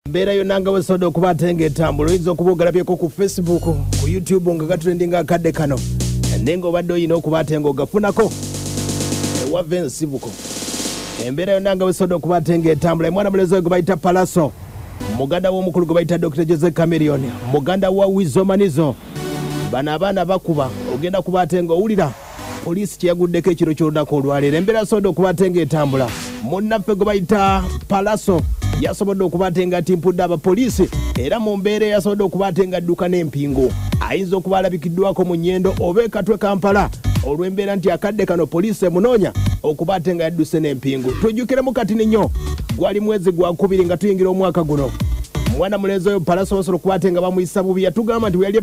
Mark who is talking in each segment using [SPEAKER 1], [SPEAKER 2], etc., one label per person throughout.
[SPEAKER 1] Mbera yonanga wesodo kubatenge tambulo izo kubugalabyeko ku Facebook ku YouTube nga gatrendinga akadde kano nengo baddo yino kubatenga ogafunako wave nsibuko embera yonanga wesodo kubatenge tambula mwana mulezo gubaita Palaso muganda wo mukulu gubaita Dr. Jose Chameleon muganda wa Wizomanizo bana abana bakuba ogenda kubatenga ulira police kiyaguddeko ekiro kyoludako olwalera embera sodo kubatenge tambula munnaffe gubaita Palaso yasobodde okubatenga timpudde abapoliisi era mu mbeera yasobodde okubatenga dduka n'empingo ayinza okubalabikiddwako mu nnyendo oba ekatwe Kampala olw'embeera nti akadde kano poliisi emunoonya okubatenga yadduse n'empingo tujjukiremu kati nnyo gwali mwezi gwa 2 nga tuyingira omwaka guno mwana mulenzi oyo Palaso basobola okubatenga bamuyisa bubi yatugamba nti yali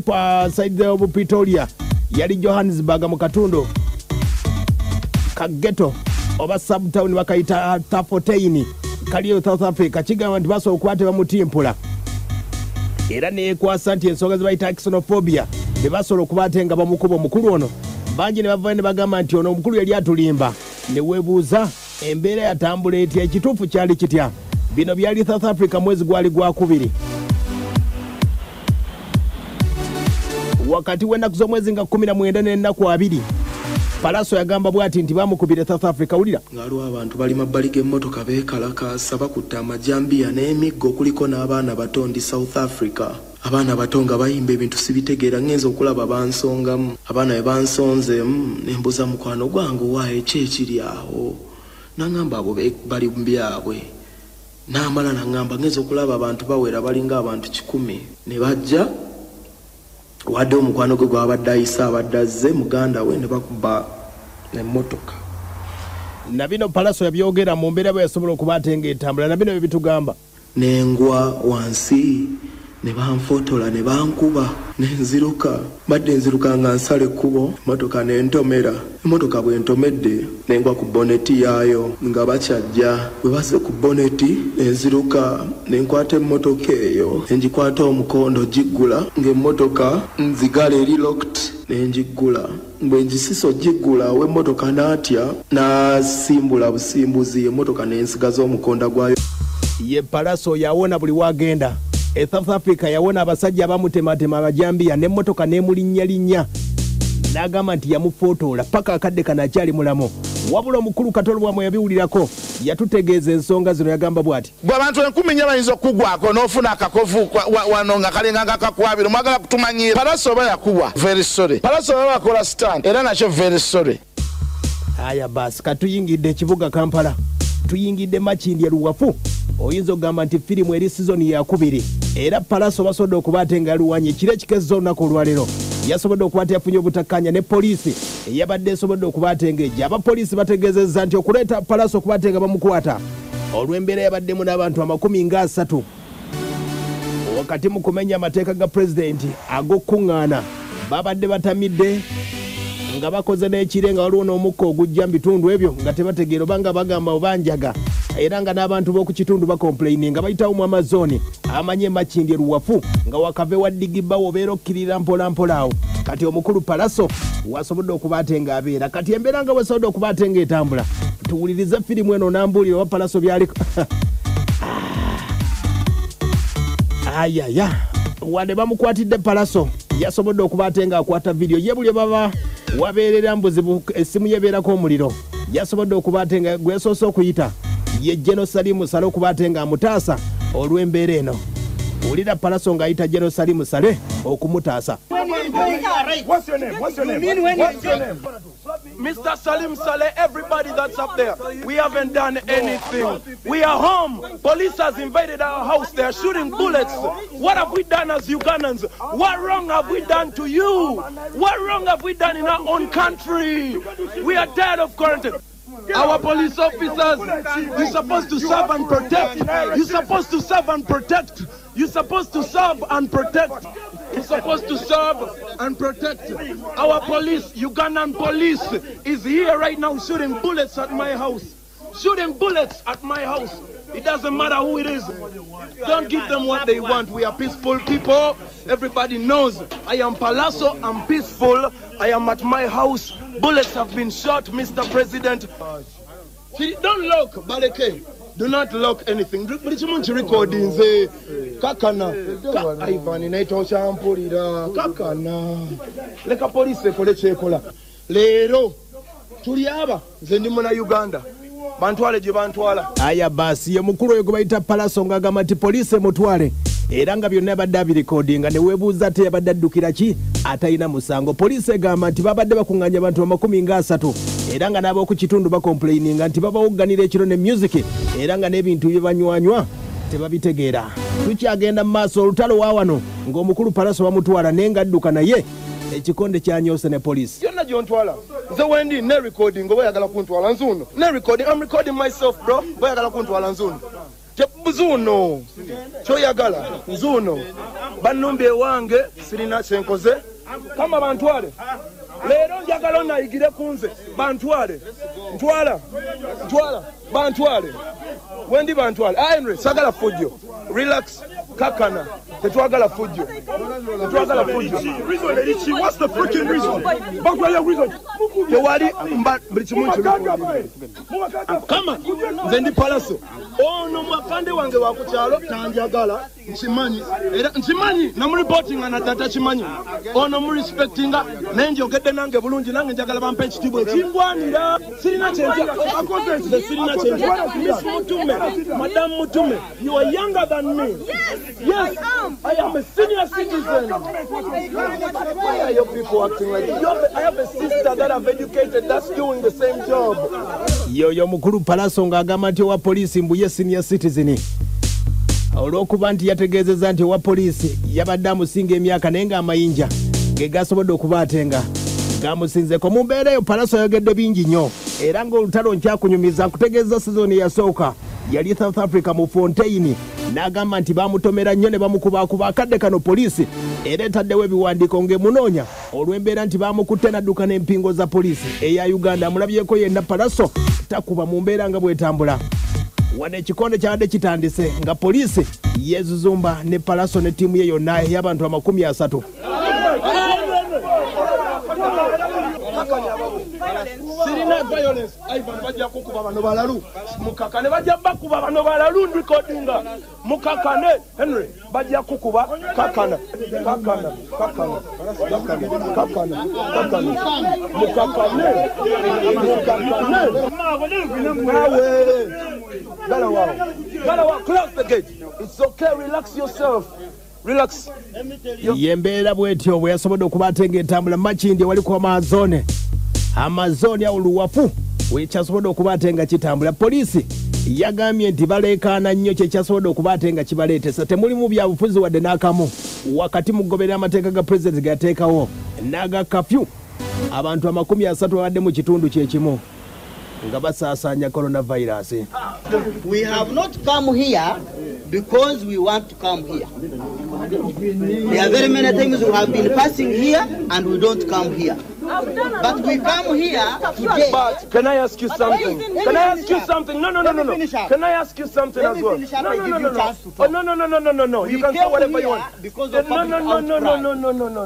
[SPEAKER 1] side of Pretoria yali Johannesburg mu katundu kageto oba subtown bakayita Tafoteini kaliyo South Africa kigamba nti basobola okukwata bamutimpula era neekwasa nti ensonga zibayita xenophobia bebasobola okubatenga bamukuba omukulu ono bangi ne bavayo ne bagamba nti ono omukulu yali atulimba ne weebuuza embeera yatambula etya ekituufu kyali kitya bino byali South Africa mwezi gwali gwa 2 wakati w'ennaku z'omwezi nga 19 n'ennaku 2 Palaso yagamba bwati nti bamukubire South Africa ulira
[SPEAKER 2] ngaliwo abantu bali mabbali g'emmotoka beekalakaasa bakutta amajambiya n'emiggo kuliko n'abaana bato ndi South Africa abaana bato nga bayimba ebintu sibitegeera ngenza okulaba bansongamu abaana bwe bansonzemu nembuza mukwano gwange owaayo ekyekiri awo nangamba abo bali mubyabwe n'amala nangamba ngenza okulaba abantu bawera balinga abantu 100 ne bajja wadde omukwano gwe gwabadde ayisa abadde azze muganda we ne bakuba emmotoka
[SPEAKER 1] nabino Palaso yabyogera mu mbeera bwe yasobola okubatenga etambula nabino bye bitugamba
[SPEAKER 2] nengwa wansi ne banfotola ne bankuba nenziruka badde nziruka nga nsale ekkubo emmotoka nentomera emmotoka bwe ntomedde nengwa ku boneti yaayo nga bakyajja bwe basse ku boneti nenziruka nenkwata emmotoka eyo nengikwata omukondo giggula ng'emmotoka nzigala eri locked nengiggula bwe ngisisa ogiggula w'emmotoka n'atya n'asimbula busimbuzi emmotoka nensigaza omukonda gwayo
[SPEAKER 1] ye Palaso yawona buli wagenda South Africa yawona abasajja abamutematema abajambiya n'emmotoka n'emulinnya n'agamba nti yamufootola paka akadde kana akyali mulamu wabula omukulu Katolo bwamwe yabiwulirako yatutegeeza ensonga zino yagamba bw'ati
[SPEAKER 3] gwe abantu 10 bayinza okugwako n'ofuna akakovu wano nga kalenga nga kakwabira mwagala kutumanyira Palaso oba yakubwa very sorry Palaso oba wakola stand era nakyo very sorry
[SPEAKER 1] aya basi katuyingidde ekibuga Kampala tuyingidde Makindye Luwafu oyinza okugamba nti firimu eri season ya 2 era Palaso basobodde okubatenga luwanye kire kikezo olunaku olwaleero yasobodde okubaata yafunye obutakkaanya ne poliisi eyabadde esobodde okubatenga ejja abapoliisi bategeezezza nti okuleeta Palaso okubatenga bamukwata olw'embeera yabaddemu n'abantu 30 wakati mu kumenya amateeka ga pulezidenti ag'okkuŋŋaana babadde batamidde nga bakoze n'ekire nga waliwo n'omukka ogujja mu bitundu ebyo nga tebategeera oba nga bagamba obanjaga era nga n'abantu b'oku kitundu bakomplaini nga bayitawo mu amazooni amanye Makindye Luwafu nga wakave wa Digibba wobeera okkirira mpolampola awo kati omukulu Palaso wasobodde okubatenga abeera kati embeera nga wesobodde okubatenga etambula tuwulirize firimu eno nambuulira oba Palaso byaliko ayaya wadde bamukwatidde Palaso yasobodde okubatenga akwata vidiyo ye buli baba wabeerera mbuzibu essimu yebeerako omuliro yasobodde okubatenga gwesoose okuyita ye Jerusalem Sale okubatenga amutaasa olw'embeera eno ulira Palaso ng'ayita Jerusalem Sale okumutaasa
[SPEAKER 4] What's your name? What's your name? What's your name?
[SPEAKER 5] Mr. Salim Saleh, everybody that's up there, we haven't done anything. We are home. Police has invaded our house. They are shooting bullets. What have we done as Ugandans? What wrong have we done to you? What wrong have we done in our own country? We are tired of quarantine. Our police officers, you're supposed to serve and protect. You're supposed to serve and protect. You're supposed to serve and protect. You're supposed to serve and protect. Our police, Ugandan police, is here right now shooting bullets at my house. Shooting bullets at my house. It doesn't matter who it is. Don't give them what they want. We are peaceful people. Everybody knows I am Palaso. I'm peaceful. I am at my house. Bullets have been shot, Mr. President. Don't look, Baleke. Do not lock anything. Buli kimu nkirekodinze. Kakana. Ivan naito kyampulira. Kakana. Leka police ekole kyekola. Leero tuli aba nze ndi muna Uganda. Bantwale gye bantwala.
[SPEAKER 1] Aya basi ye mukulu oyo gwe bayita Palaso ng'agamba nti poliisi emutwale era nga byonna yabadde abirikodinga ne weebuuza ate yabadde addukira ki atalina musango. Poliisi egamba nti babadde bakuŋŋaanya abantu 30 era nga n'ab'oku kitundu bakomplaininga nti babawugganira ekiro ne music era nga n'ebintu bye banywanywa tebabitegeera. Tukyagenda mu maaso olutalo wa wano ng'omukulu Palaso bamutwala naye ng'adduka naye ekikonde kyanyoose ne poliisi.
[SPEAKER 5] Yonna gyontwala nze wendi ne recording oba oyagala kuntwala nzuno ne recording. I'm recording myself bro. Oba oyagala kuntwala nzuno nzuno kyoyagala nzuno bannumbi ewange sirina kyenkoze kama bantwale leero njagala onayigire kunze bantwale ntwala bantwale wendi bantwale Henry sagala fujjo relax kakana tetwagala fujjo
[SPEAKER 4] Reason, what's the freaking reason?
[SPEAKER 5] tewali buli kimu kama nze ndi Palaso ono mwakande wange wakukyalo tanjagala nkimanyi era nkimanyi namureportinga na data kimanyi ono murespectinga naye njogedde nange bulungi nange njagala bampe ekitiibwa ekingwanira sirina sirina Miss Mutume, Madam Mutume, you are younger than me. Yes, I am a senior citizen. Why are your people acting like this? I have a sister that I've educated that's doing the same job.
[SPEAKER 1] Yoyo mukulu Palaso ng'agamba nti owa poliisi mbu ye senior citizen olw'okuba nti yategeezezza nti owa poliisi yabadde amusinga emyaka naye ng'amayinja ge gasobodde okubaatenga gamusinzeko. Mu mbeera eyo Palaso ayogedde bingi nnyo era ng'olutalo nkyakunyumiza nkutegeeza sizoni eyasooka yali South Africa mu Fontaine n'agamba nti bamutomera nnyo ne bamukubakuba akadde kano poliisi era etaddewo ebiwandiiko ng'emunoonya olw'embeera nti bamukutte n'adduka n'empingo za poliisi eya Uganda. Amulabyeko yenna Palaso takuba mu mbeera nga bwetambula. Wano ekikonde kyabadde kitandise nga poliisi yeezuzumba ne Palaso ne ttiimu ye yonna ey'abantu 30.
[SPEAKER 5] Sirina violence. Ivan bajja kukuba bano balalu. Mukakane bajja bakuba bano balalu recordinga. Mukakane Henry bajja kukuba kakana. Galawa, close the gate. It's okay, relax yourself. Relax.
[SPEAKER 1] Yembeera bwetyo bwe yasobodde okubatenga entambula Makindi wali ku Amazon ya uluwafu wekyasobodde okubatenga kitambula. Poliisi yagambye nti baleekaana nnyo kyekyasobodde okubatenga kibaleetesa temulimu byabufuzi wadde n'akamu wakati mu goberera amateeka ga pulezidenti gateekawo n'aga kafyu abantu 30 babadde mu kitundu kyekimu nga basaasaanya coronavirus.
[SPEAKER 6] We have not come here because we want to come here. There are very many times we have been passing here and we don't come here. But we come here today.
[SPEAKER 5] But can I ask you something? Can I ask you something? No. Can I ask you something as well? No. You can say whatever you want.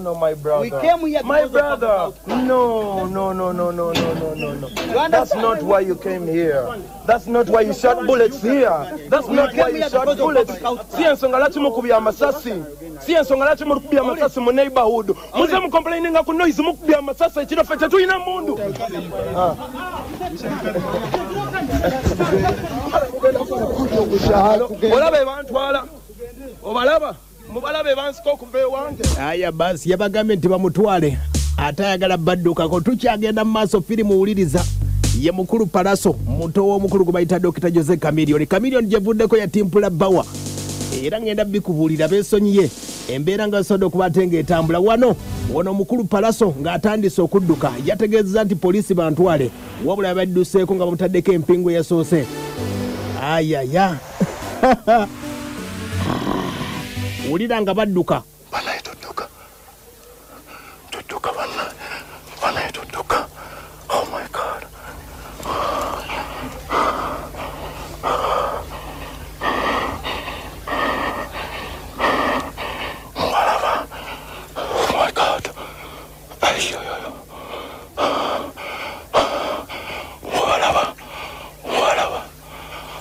[SPEAKER 5] No, my brother.
[SPEAKER 6] We came here
[SPEAKER 5] my brother. No. That's not why you came here. That's not why you shot bullets here. That's not why you shot bullets. Siensonga lati mukubya amasasi. Siensonga lati mukubya amasasi mu neighborhood. Muze mu complaining ku noise mukubya amasasi ekiro fete tuyina mundu. Olabe bantwala. Obalaba. Mubalabe bansiko okuva ewange.
[SPEAKER 1] Aya basi yabagambye nti bamutwale atayagala baddukako. Tukyagenda mu maaso firimu wuliriza ye mukulu Palaso muto w'omukulu gwe bayita Dr. Jose Chameleone gyevuddeko yatimpula bawa era ngenda bikubuulira beesonyiye embeera nga basobodde okubatenga etambula wano omukulu Palaso ng'atandise okudduka yategeezezza nti poliisi bantwale wabula badduseeko nga bamutaddeko empingo eyasoose. Ayaya wulira nga badduka
[SPEAKER 2] tudduka. Oh my God.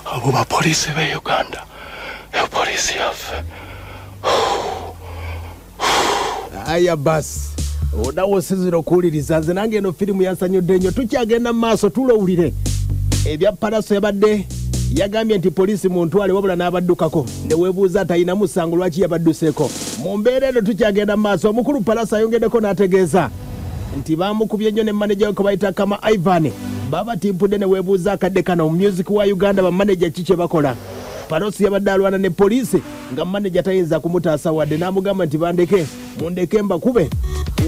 [SPEAKER 2] Abo ba Police be Uganda. Police yaffe.
[SPEAKER 1] Aya basi. Odawo siziro kuwuliriza nze nange eno firimu yansanyudde nnyo tukyagenda mu maaso tulowulire ebya Palaso yabadde yagambye nti poliisi muntwale wabula n'abaddukako ne weebuuza atayina musango lwaki yabadduseeko mu mbeera eno tukyagenda mu maaso omukulu Palaso ayongeddeko n'ategeeza nti baamukubye nnyo ne maneja we kwe bayita Kama Ivan babatimpudde ne weebuuza akadde kano mu music wa Uganda bamaneja ki kye bakola Palaso yabadde alwana ne poliisi nga maneja tayinza kumutaasa wadde n'amugamba nti mundeke mbakube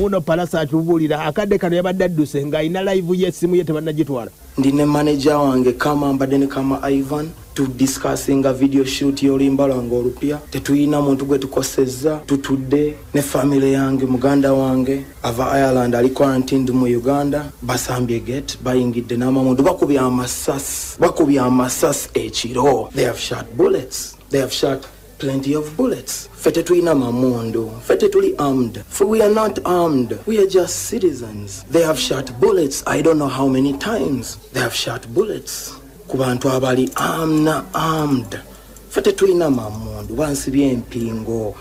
[SPEAKER 1] uno Palaso akyubuulira akadde kano yabadde adduse ng'alina live y'essimu ye tebannagitwala
[SPEAKER 2] ndine manager wange Kama mbadde ne Kama Ivan discussing a video shoot y'oluyimba lwange olupya tetuyina muntu gwe tukosezza tutudde ne family yange muganda wange ava Ireland ali quarantined mu Uganda basambye gate bayingidde n'amamundu bakubya amasasi ekiro. They have shot bullets, they have shot plenty of bullets. Fete tuina mamundu. Fete tuli armed. For we are not armed. We are just citizens. They have shot bullets. I don't know how many times. They have shot bullets. Kubantu abali armed. Fete tuina mamundu. Bansibye empingo.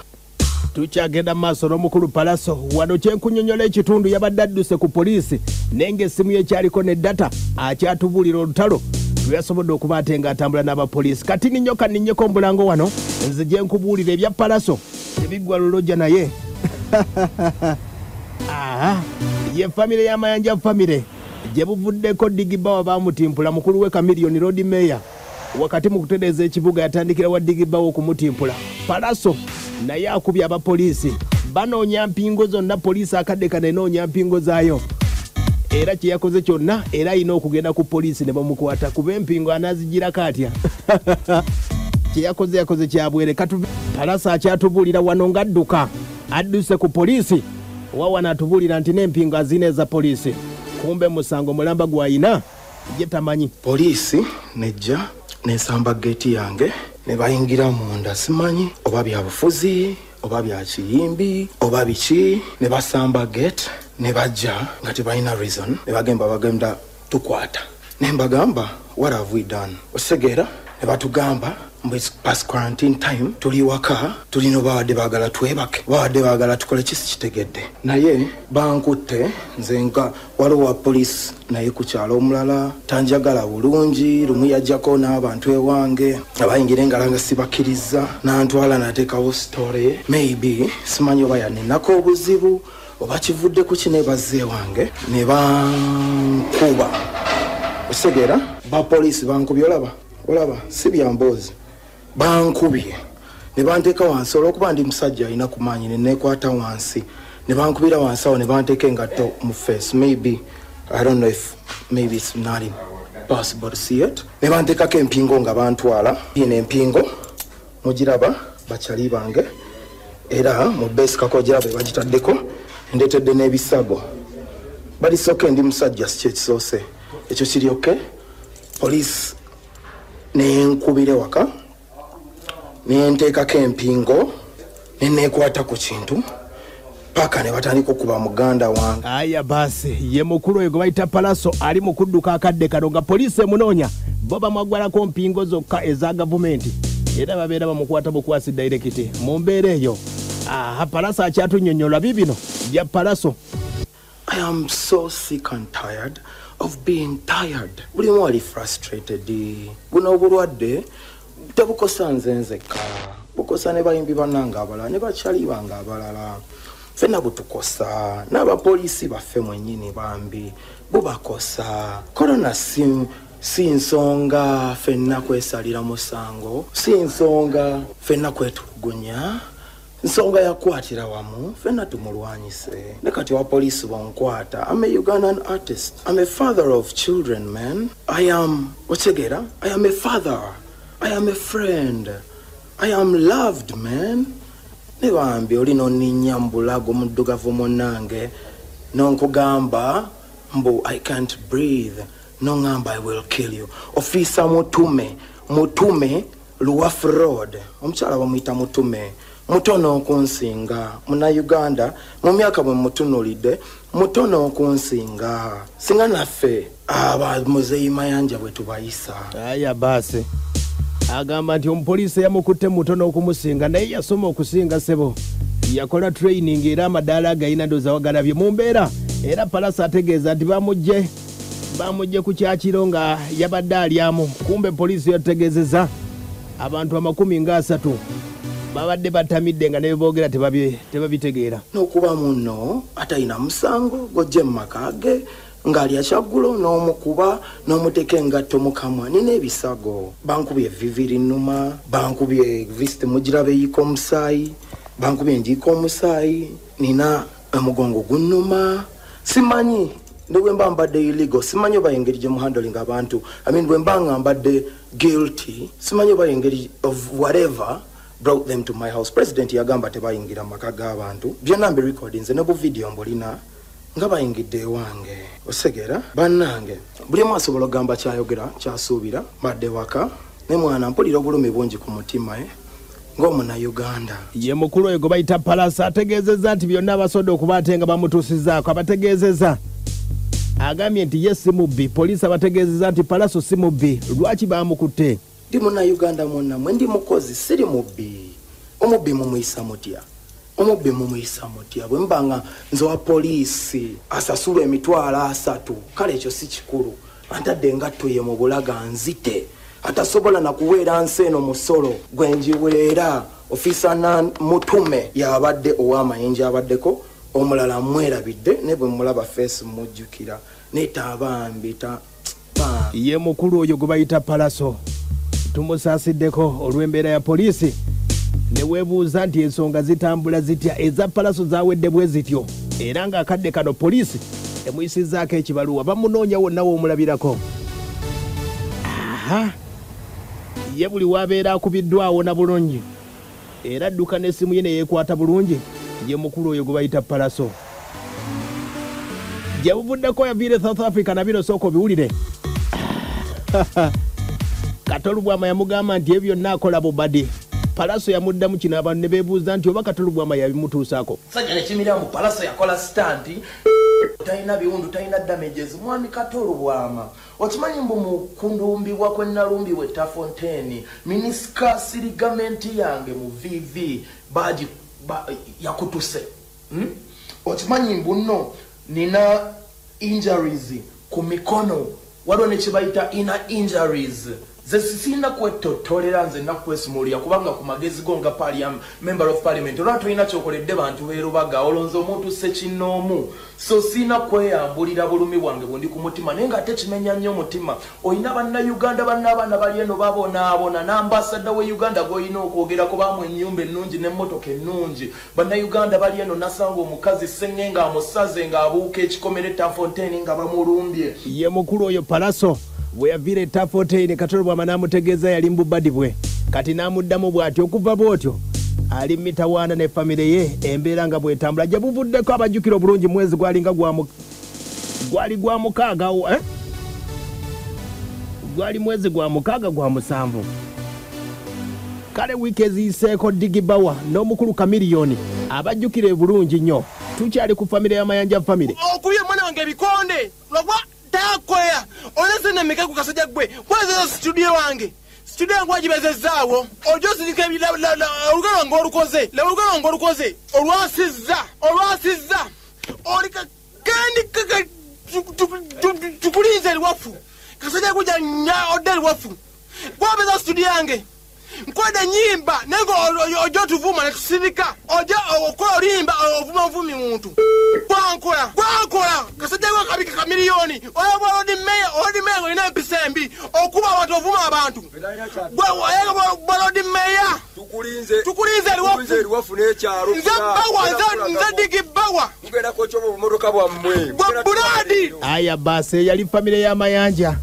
[SPEAKER 1] Tukyagenda maaso n'omukulu Palaso wano kyenkunyonnyola ekitundu yabadde adduse ku poliisi nenge essimu ye kyaliko ne data akyatubuulira olutalo lweyasobodde okuba ate ng'atambula n'abapoliisi kati ninnyeko omulango wano nze gye nkubuulira ebya Palaso tebiggwa lulojja naye ye famire y'amayanja famire gye buvuddeko Digibawa baamutimpula mukulu we Kamiliyoni Road Mayor wakati mu kutereeza ekibuga yatandikira wa Digibawa okumutimpula Palaso naye akubye abapoliisi banoonya mpingo zonna poliisi akadde kano enoonya mpingo zaayo era kye yakoze kyonna era alina okugenda ku poliisi ne bamukwata kuba empingo anaazigirako atya kye yakoze kyabwere Palaso akyatubuulira wano ng'adduka adduse ku poliisi wawana atubuulira nti n'empingo azina eza poliisi kumbe musango mulamba gwayina ye tamanyi
[SPEAKER 2] poliisi nejja nesamba gate yange ne bayingira munda simanyi oba byabufuzi oba bya kiyimbi oba biki ne basamba gate ne bajja nga tebalina reason ne bagenda tukwata ne mbagamba what have we done osegera ne batugamba past quarantine time tuli waka tulino bawadde baagala twebake bawadde baagala tukole kisi kitegedde naye bankutte nze nga waliwo wa police naye ku kyalo omulala tanjagala bulungi lumu yajjako n'abantu ewange abayingira engala nga sibakkiriza n'antwala n'ateekawo story maybe simanyi oba yaninako obuzibu oba kivudde ku kine bazze wange ne bankuba osegera ba police bankubye olaba si byamboozi bankubye ne banteeka wansi olw'okuba ndi musajja alina ku maanyi ne neekwata wansi ne bankubira wansi awo ne banteeka engatto mu face maybe I don't know if maybe it's not possible to see it ne banteekako empingo nga bantwala ino empingo mugiraba bakyali bange era mu besikako giraba bagitaddeko ndeetedde n'ebisago balisoke ndi musajja si kyekisoose ekyo kiri okay police nenkubire waka nenteekako empingo neneekwata ku kintu paka ne batandika okuba muganda wange
[SPEAKER 1] aya basi ye mukulu oyo gwe bayita Palaso ali mu kudduka akadde kano nga poliisi emunoonya bo bamwaggwalako mpingo zokka eza gavumenti era babeera bamukwata bukwasi dairekiti mu mbeera eyo Palaso akyatunnyonnyola bibino bya Palaso.
[SPEAKER 2] I am so sick and tired of being tired. Buli mwali frustrated. Buno obulwadde tebukosa nze nzekka. Bukosa ne bayimbi bannanga abalala ne bakyali bange abalala. Ffenna butukosa. N'abapoliisi baffe mwennyini bambi bubakosa. Corona si nsonga ffenna kwesalira musango. Si nsonga ffenna kwetulugunya. Nsonga yakwatira wamu ffenna tumulwanyise ne kati wa poliisi bonkwata. I'm a Ugandan artist. I'm a father of children, man. I am a father. I am a friend. I am loved, man. Ne bambi olino ninnya mbulago muddugavu munnange nonkugamba mbu I can't breathe nongamba I will kill you. Officer mutume Luwafu Road omukyala bamuyita mutume mutono okunsinga muna Uganda mu myaka bwe mutunulidde mutono okunsinga singa naffe muzeeyi mayanja bwe tubayisa
[SPEAKER 1] aya basi agamba nti omupoliisi yamukutte mutono okumusinga naye yasoma okusinga sebo yakola training era amadaala agayina ndoza wagalabye mu mbeera era Palasa ategeeza nti bamujje ku kyakiro nga yabadde alyamu kumbe poliisi yategeezeza abantu 30 babadde batamidde nga nebogera tebabitegeera
[SPEAKER 2] n'okuba muno atalina musango gojje mu maka ge ng'alya kyaggulo n'omukuba n'omuteeka engatto mu kamwa nina ebisago bankubye viviri nnuma bankubye visite mugirabe yiika omusaayi bankubye enjiika omusaayi nina omugongo gunnuma simanyi ne bwe mba mbadde illegal simanyi oba engeri gye muhandling abantu bwe mba nga mbadde guilty simanyi oba engeri of whatever brought them to my house. President yagamba tebayingira maka g'abantu byonna mbi recordings ne bu video mbulina nga bayingidde ewange osegera bannange buli omu asobola ogamba kyayogera kyasuubira madde waka ne mwana mpulira obulumi bungi ku mutima ng'omunayuganda
[SPEAKER 1] ye mukulu oyo gwe bayita Palasa ategeezezza nti byonna abasoda okuba ate nga bamutuusizzaako abategeezezza agambye nti ye si mubbi poliisi abategeezezza nti Palasa si mubbi lwaki bamukutte
[SPEAKER 2] ndi munnayuganda mwonna mwe ndi mukozi siri mubbi omubbi mumuyisa mutya omubbi mumuyisa mutya bwe mbanga nze wa poliisi asasula emitwalo 3 kale ekyo si kikulu antadde engatto ye mu bulaga nzite atasobola na kuweera nsi eno musolo gwe njiweera ofisa na mutume yabadde ow'amayinja abaddeko omulala mwerabidde ne bwe mulaba face mujjukira netabambita
[SPEAKER 1] ye mukulu oyo gwe bayita Palasa tumusasiddeko olw'embeera ya poliisi ne weebuuza nti ensonga zitambula zitya eza Palasa zawedde bwe zityo era ng'akadde kano poliisi emuyisizzaako ekibaluwa bamunoonya wonna w'omulabirako ye buli wabeera akubiddwawo na bulungi era adduka n'essimu ye ne yeekwata bulungi ye mukulu oyo gwe bayita Palasa gye buvuddeko yaviire South Africa na bino sooka obiwulire Katolubwama yamugamba nti ebyo naakola bubadi Palasa yamuddamu kino abantu ne beebuuza nti oba Katolubwama yabimutuusaako
[SPEAKER 2] sajja ne kimira mu Palasa yakola stanti talina biwundu talina damages mwami Katolubwama okimanyi mbu mu kundumbibwa kwe nalumbibwa Tafontaine minisika sirigamenti yange mu VV baji yakutuse okimanyi mbu nno nina injuries ku mikono waliwo ne kibayita inner injuries ze sisina kwetotolera nze nakwesumulira kubanga ku magezi go nga member of parliament olwa tulina kyokoledde bantu beerubaga olonze omuntu sekinoomu so sina kweyambulira bulumi bwange bundi ku mutima naye nga ate kimenya nnyo omutima olina bannayuganda bannabaana bali eno babonaabona n'ambasada we Uganda gw'olina okwogerako bamu ennyumba ennungi n'emmotoka ennungi bannayuganda bali eno nasanga omukazi senge nga amusaze ng'abuuka ekikomere Tafontaine nga bamulumbye
[SPEAKER 1] ye mukulu oyo Palasa bwe yaviire Tafontaine Katolubwama n'amutegeeza yali mbubadi bwe kati n'amuddamu bw'atyo okuva bw'otyo ali mitawaana ne famire ye embeera nga bwetambula gye buvuddeko abajjukira obulungi mwezi gwalinga gwali gwa mukaaga gwali mwezi gwa mukaaga gwa 7 kale wiiki eziyiseeko Digibawa n'omukulu Kamiliyoni abajjukira bulungi nnyo tukyali ku famire y'Amayanja famire
[SPEAKER 5] okubye mwana wange ebikonde lwagwa takoya onese ne meka ku kasajja gwe kweza studio wange studio yangu agibezezaawo ojo zirika olugalo ng'olukoze olwasizza olika kendi tukulinze eliwafu kasajja kuja nya odeli wafu gwabeza studio yange nkweda nyimba nengo ojo tuvuma ne tusirika ojo okola olimba ovuma muntu kwankola kasajja gwa kabika Kamiliyoni oyabwa odi meya ina mpisembi okuba abantu ovuma abantu bwalodi meya tukulinze eliwafu n'ekyalo nze Digibawa
[SPEAKER 7] mugenda kochobo bumotoka bwammwe
[SPEAKER 5] buladi
[SPEAKER 1] aya base yali famire y'Amayanja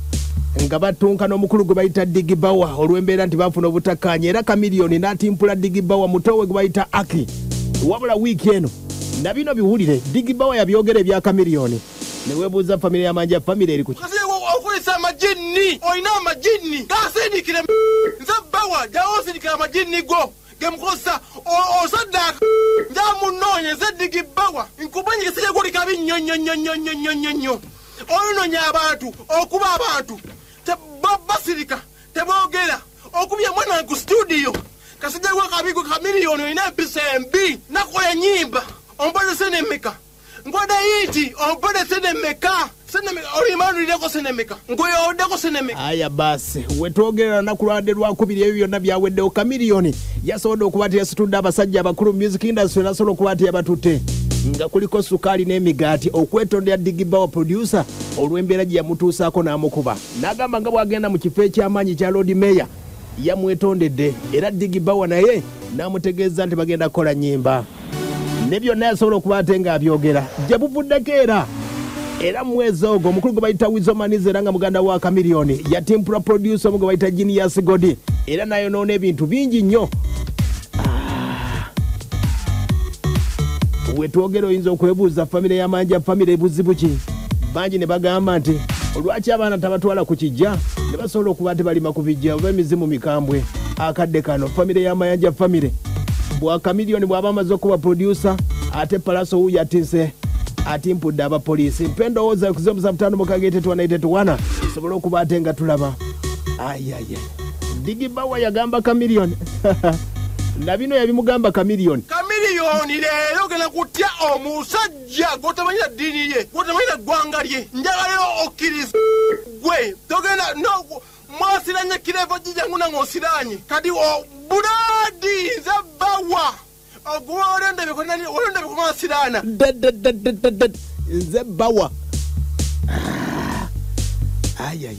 [SPEAKER 1] nga batunka n'omukulu gwe bayita Digibawa olw'embeera nti bafuna obutakkaanya era Kamiliyoni n'atimpula Digibawa mutowe gwe bayita Aki wabula wiiki eno na bino biwulire Digibawa yabyogera ebya Kamiliyoni ne weebuuza famire y'Amayanja famire eri ku
[SPEAKER 5] okulisa amajini olina amajini gasindikire nze Bawa jawosindikira amajini go gemukosa osaddaaka njamunoonya nze Digibawa nkubanyikisire kulika binnyonnyonnyonnyonnyonnyonnyo olunoonya abantu okuba abantu basirika teboogera okubye mwana ku studio kasija kwa kabigo ka milioni ina BCMB nakola nyimba ombole senemeka ngoda yiti ombole senemeka olimanu lileko senemeka ngoyo odeko senemeka.
[SPEAKER 1] Aya basi wetogera nakulwade lwakubiri ebyo byonna byaweddewo kamiliyoni yasobola okuba yasitudde abasajja abakulu music industry nasobola okuba yabatutte nga kuliko sukaali n'emigaati okwetondera Digibawa producer olw'embeera gye yamutuusaako n'amukuba n'agamba nga bw'agenda mu kifo eky'amaanyi kya Lord Mayor yamwetondedde era Digibawa naye n'amutegeeza nti bagenda kukola nnyimba ne byonna yasobola okuba ate ng'abyogera gye buvuddeko era mwezi ogwo omukulu gwe bayita Wizomanize era nga muganda wa Kamiliyoni yatimpula producer omugwe bayita Genius Godi era nayo noona ebintu bingi nnyo. Wetwogera oyinza okwebuuza famire y'amanja famire ebuzibu ki bangi ne bagamba nti olwaki abaana tabatwala ku kijja ne basobola okuba nti balima ku bijja oba emizimu mikambwe akadde kano famire y'amayanja famire bwa Kamiliyoni bw'aba amaze okuba producer ate Palaso wuyo atise atimpudde abapoliisi mpendowooza okuzemuza 5 sobola okuba ate nga tulaba ayaya Digibawa yagamba Kamiliyoni na bino yabimugamba Kamiliyoni
[SPEAKER 5] leero gena kutya omusajja gotamanyira ddiini ye gotamanyira ggwanga lye njagalayo okkiriza gwe togenda no mwasiranye kirevo gijangu nang'osiranye kati buladi nze Bawa olonda bikumwasirana
[SPEAKER 1] nze Bawa ayaya